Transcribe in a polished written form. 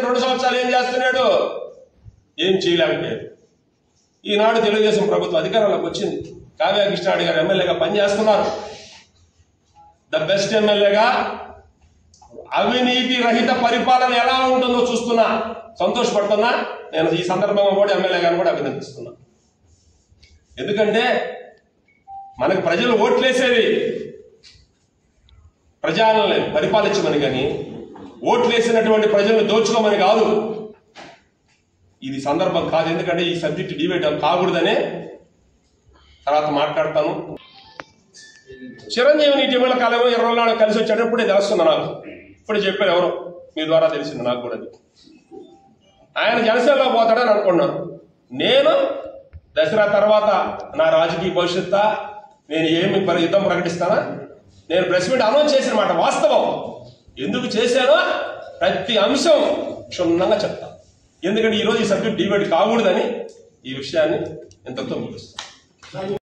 2 సంవత్సరాలు ఏం చేస్తున్నాడు? ఏం చేయలేకపోయాడు. ఈనాడు తెలుగుదేశం ప్రభుత్వం అధికారంలోకి వచ్చింది. కావ్య కృష్ణారెడ్డి గారు ఎమ్మెల్యేగా పనిచేస్తున్నారు. ద బెస్ట్ ఎమ్మెల్యేగా అవినీతి రహిత పరిపాలన ఎలా ఉంటుందో చూస్తున్నా, సంతోషపడుతున్నా. నేను ఈ సందర్భంగా కూడా ఎమ్మెల్యే గారిని కూడా అభినందిస్తున్నా. ఎందుకంటే మనకు ప్రజలు ఓట్లేసేది ప్రజల్ని పరిపాలించమని, కానీ ఓట్లేసినటువంటి ప్రజలను దోచుకోమని కాదు. ఇది సందర్భం కాదు. ఎందుకంటే ఈ సబ్జెక్ట్ డిబేట్ కాకూడదనే తర్వాత మాట్లాడతాను. చిరంజీవిని ఇటీవల కాలంలో 20 నాడు కలిసి వచ్చాడు. ఇప్పుడే తెలుస్తుంది నాకు, ఇప్పుడు చెప్పారు ఎవరో మీ ద్వారా తెలిసింది నాకు కూడా. ఆయన జనసేనలో పోతాడని అనుకున్నాను. నేను దసరా తర్వాత నా రాజకీయ భవిష్యత్తు నేను ఏమి యుద్ధం ప్రకటిస్తానా? నేను ప్రెస్ మీట్ అనౌన్స్ చేసిన మాట వాస్తవం. ఎందుకు చేశానో ప్రతి అంశం క్షుణ్ణంగా చెప్తాను. ఎందుకంటే ఈరోజు ఈ సబ్జెక్ట్ డిబేట్ కాకూడదని ఈ విషయాన్ని ఇంతతో ముగిస్తాను.